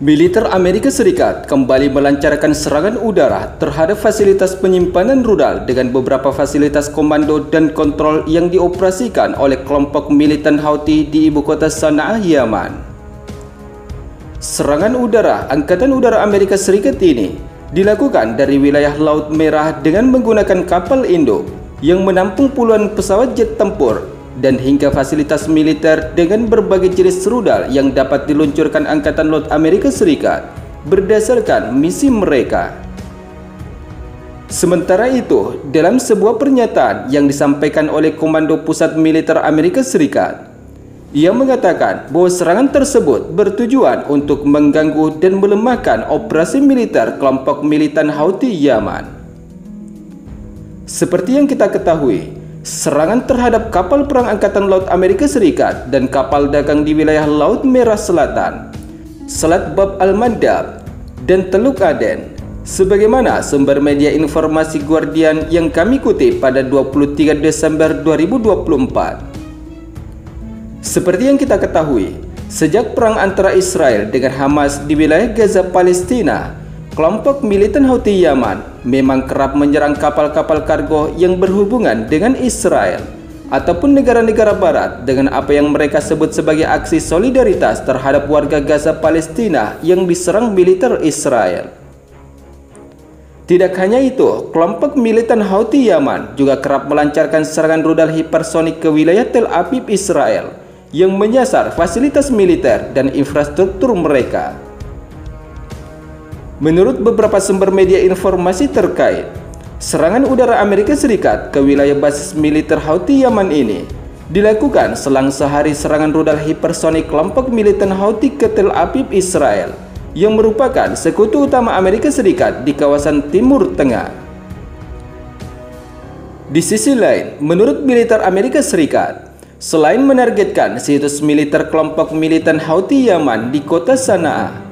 Militer Amerika Serikat kembali melancarkan serangan udara terhadap fasilitas penyimpanan rudal dengan beberapa fasilitas komando dan kontrol yang dioperasikan oleh kelompok militan Houthi di ibu kota Sana'a, Yaman. Serangan udara Angkatan Udara Amerika Serikat ini dilakukan dari wilayah Laut Merah dengan menggunakan kapal induk yang menampung puluhan pesawat jet tempur dan hingga fasilitas militer dengan berbagai jenis rudal yang dapat diluncurkan Angkatan Laut Amerika Serikat berdasarkan misi mereka. Sementara itu, dalam sebuah pernyataan yang disampaikan oleh Komando Pusat Militer Amerika Serikat, ia mengatakan bahwa serangan tersebut bertujuan untuk mengganggu dan melemahkan operasi militer kelompok militan Houthi Yaman. Seperti yang kita ketahui, serangan terhadap kapal perang Angkatan Laut Amerika Serikat dan kapal dagang di wilayah Laut Merah Selatan, Selat Bab al-Mandab, dan Teluk Aden, sebagaimana sumber media informasi Guardian yang kami kutip pada 23 Desember 2024. Seperti yang kita ketahui, sejak perang antara Israel dengan Hamas di wilayah Gaza, Palestina, kelompok militan Houthi Yaman memang kerap menyerang kapal-kapal kargo yang berhubungan dengan Israel ataupun negara-negara barat dengan apa yang mereka sebut sebagai aksi solidaritas terhadap warga Gaza, Palestina yang diserang militer Israel. Tidak hanya itu, kelompok militan Houthi Yaman juga kerap melancarkan serangan rudal hipersonik ke wilayah Tel Aviv, Israel yang menyasar fasilitas militer dan infrastruktur mereka. Menurut beberapa sumber media informasi terkait, serangan udara Amerika Serikat ke wilayah basis militer Houthi Yaman ini dilakukan selang sehari serangan rudal hipersonik kelompok militan Houthi ke Tel Aviv, Israel, yang merupakan sekutu utama Amerika Serikat di kawasan Timur Tengah. Di sisi lain, menurut militer Amerika Serikat, selain menargetkan situs militer kelompok militan Houthi Yaman di kota Sana'a,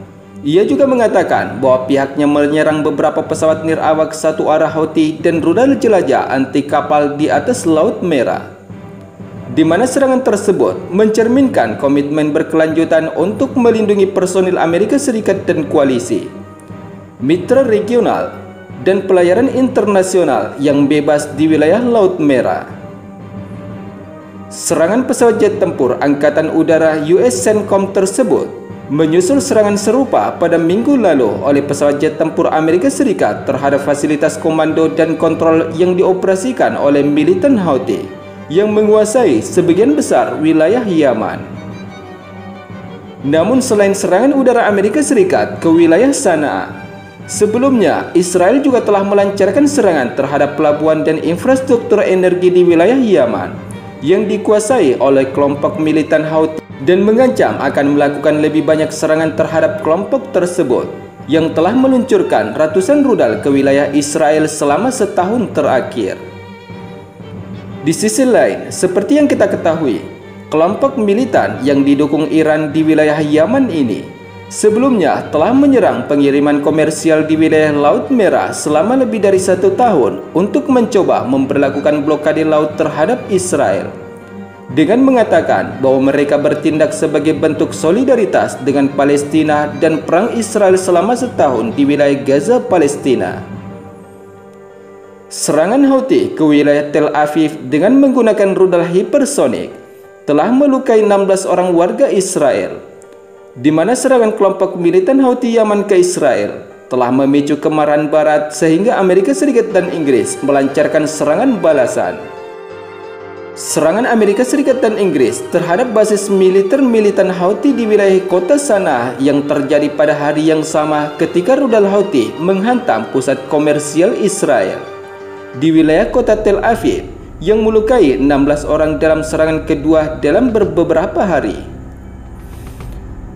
ia juga mengatakan bahwa pihaknya menyerang beberapa pesawat nirawak satu arah Houthi dan rudal jelajah anti kapal di atas Laut Merah, di mana serangan tersebut mencerminkan komitmen berkelanjutan untuk melindungi personil Amerika Serikat dan koalisi, mitra regional, dan pelayaran internasional yang bebas di wilayah Laut Merah. Serangan pesawat jet tempur Angkatan Udara US CENTCOM tersebut menyusul serangan serupa pada minggu lalu oleh pesawat jet tempur Amerika Serikat terhadap fasilitas komando dan kontrol yang dioperasikan oleh militan Houthi yang menguasai sebagian besar wilayah Yaman. Namun selain serangan udara Amerika Serikat ke wilayah Sana'a, sebelumnya Israel juga telah melancarkan serangan terhadap pelabuhan dan infrastruktur energi di wilayah Yaman yang dikuasai oleh kelompok militan Houthi dan mengancam akan melakukan lebih banyak serangan terhadap kelompok tersebut yang telah meluncurkan ratusan rudal ke wilayah Israel selama setahun terakhir. Di sisi lain, seperti yang kita ketahui, kelompok militan yang didukung Iran di wilayah Yaman ini sebelumnya telah menyerang pengiriman komersial di wilayah Laut Merah selama lebih dari 1 tahun untuk mencoba memperlakukan blokade laut terhadap Israel, dengan mengatakan bahwa mereka bertindak sebagai bentuk solidaritas dengan Palestina dan perang Israel selama setahun di wilayah Gaza, Palestina. Serangan Houthi ke wilayah Tel Aviv dengan menggunakan rudal hipersonik telah melukai 16 orang warga Israel, di mana serangan kelompok militan Houthi Yaman ke Israel telah memicu kemarahan Barat sehingga Amerika Serikat dan Inggris melancarkan serangan balasan. Serangan Amerika Serikat dan Inggris terhadap basis militer militan Houthi di wilayah kota Sana'a yang terjadi pada hari yang sama ketika rudal Houthi menghantam pusat komersial Israel di wilayah kota Tel Aviv yang melukai 16 orang dalam serangan kedua dalam beberapa hari.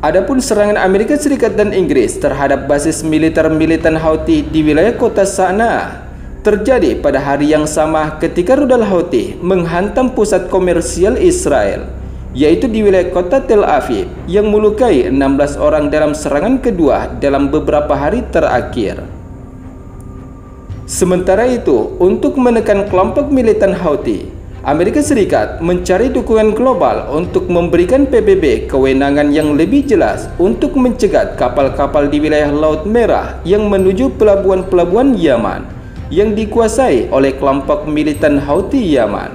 Adapun serangan Amerika Serikat dan Inggris terhadap basis militer militan Houthi di wilayah kota Sana'a terjadi pada hari yang sama ketika rudal Houthi menghantam pusat komersial Israel, yaitu di wilayah kota Tel Aviv yang melukai 16 orang dalam serangan kedua dalam beberapa hari terakhir. Sementara itu, untuk menekan kelompok militan Houthi, Amerika Serikat mencari dukungan global untuk memberikan PBB kewenangan yang lebih jelas untuk mencegat kapal-kapal di wilayah Laut Merah yang menuju pelabuhan-pelabuhan Yaman yang dikuasai oleh kelompok militan Houthi Yaman,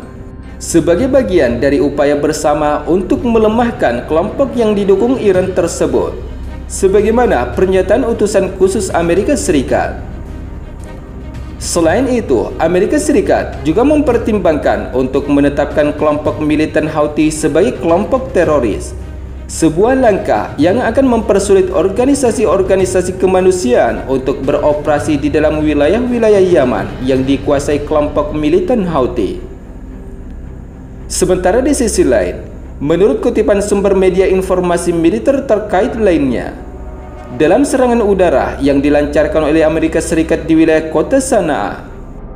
sebagai bagian dari upaya bersama untuk melemahkan kelompok yang didukung Iran tersebut, sebagaimana pernyataan utusan khusus Amerika Serikat. Selain itu, Amerika Serikat juga mempertimbangkan untuk menetapkan kelompok militan Houthi sebagai kelompok teroris, sebuah langkah yang akan mempersulit organisasi-organisasi kemanusiaan untuk beroperasi di dalam wilayah-wilayah Yaman yang dikuasai kelompok militan Houthi. Sementara di sisi lain, menurut kutipan sumber media informasi militer terkait lainnya, dalam serangan udara yang dilancarkan oleh Amerika Serikat di wilayah kota Sanaa,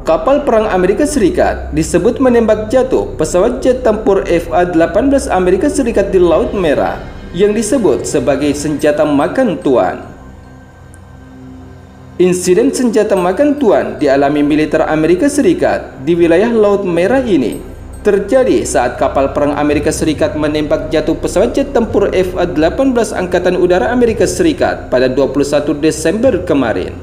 kapal perang Amerika Serikat disebut menembak jatuh pesawat jet tempur FA-18 Amerika Serikat di Laut Merah yang disebut sebagai senjata makan tuan. Insiden senjata makan tuan dialami militer Amerika Serikat di wilayah Laut Merah ini terjadi saat kapal perang Amerika Serikat menembak jatuh pesawat jet tempur FA-18 Angkatan Udara Amerika Serikat pada 21 Desember kemarin.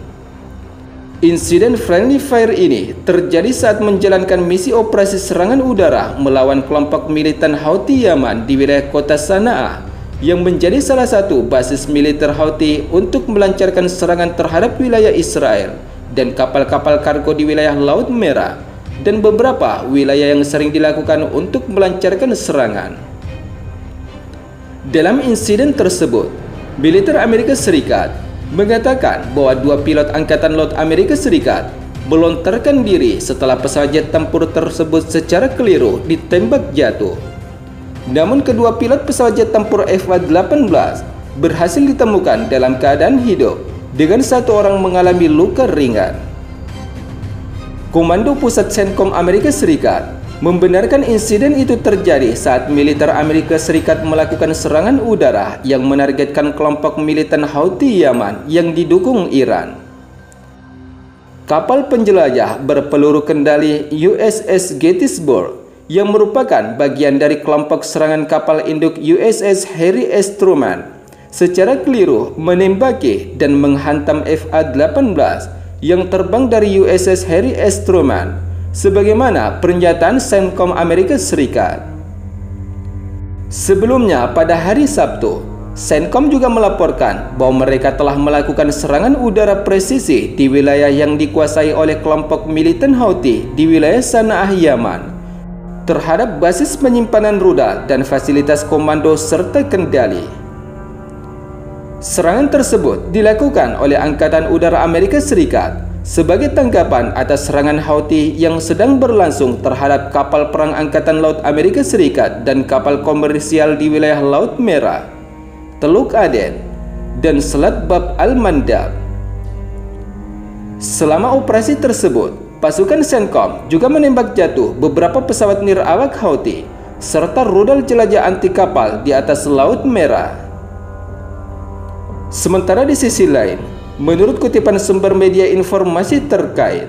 Insiden friendly fire ini terjadi saat menjalankan misi operasi serangan udara melawan kelompok militan Houthi Yaman di wilayah kota Sanaa, yang menjadi salah satu basis militer Houthi untuk melancarkan serangan terhadap wilayah Israel dan kapal-kapal kargo di wilayah Laut Merah, dan beberapa wilayah yang sering dilakukan untuk melancarkan serangan. Dalam insiden tersebut, militer Amerika Serikat mengatakan bahwa 2 pilot Angkatan Laut Amerika Serikat melontarkan diri setelah pesawat jet tempur tersebut secara keliru ditembak jatuh. Namun kedua pilot pesawat jet tempur FA-18 berhasil ditemukan dalam keadaan hidup, dengan 1 orang mengalami luka ringan. Komando Pusat CENTCOM Amerika Serikat membenarkan insiden itu terjadi saat militer Amerika Serikat melakukan serangan udara yang menargetkan kelompok militan Houthi Yaman yang didukung Iran. Kapal penjelajah berpeluru kendali USS Gettysburg yang merupakan bagian dari kelompok serangan kapal induk USS Harry S. Truman secara keliru menembaki dan menghantam FA-18 yang terbang dari USS Harry S. Truman, sebagaimana pernyataan CENTCOM Amerika Serikat. Sebelumnya pada hari Sabtu, CENTCOM juga melaporkan bahwa mereka telah melakukan serangan udara presisi di wilayah yang dikuasai oleh kelompok militan Houthi di wilayah Sanaa, Yaman, terhadap basis penyimpanan rudal dan fasilitas komando serta kendali. Serangan tersebut dilakukan oleh Angkatan Udara Amerika Serikat sebagai tanggapan atas serangan Houthi yang sedang berlangsung terhadap kapal perang Angkatan Laut Amerika Serikat dan kapal komersial di wilayah Laut Merah, Teluk Aden, dan Selat Bab al-Mandab. Selama operasi tersebut, pasukan CENTCOM juga menembak jatuh beberapa pesawat nirawak Houthi serta rudal jelajah anti kapal di atas Laut Merah. Sementara di sisi lain, menurut kutipan sumber media informasi terkait,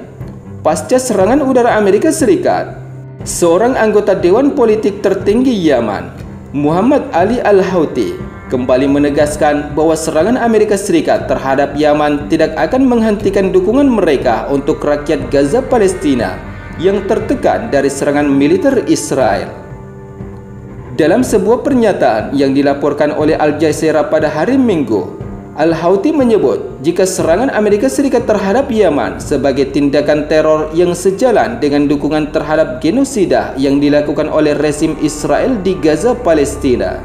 pasca serangan udara Amerika Serikat, seorang anggota Dewan Politik tertinggi Yaman, Muhammad Ali Al-Houthi, kembali menegaskan bahwa serangan Amerika Serikat terhadap Yaman tidak akan menghentikan dukungan mereka untuk rakyat Gaza Palestina yang tertekan dari serangan militer Israel. Dalam sebuah pernyataan yang dilaporkan oleh Al Jazeera pada hari Minggu, Al-Houthi menyebut jika serangan Amerika Serikat terhadap Yaman sebagai tindakan teror yang sejalan dengan dukungan terhadap genosida yang dilakukan oleh rezim Israel di Gaza, Palestina.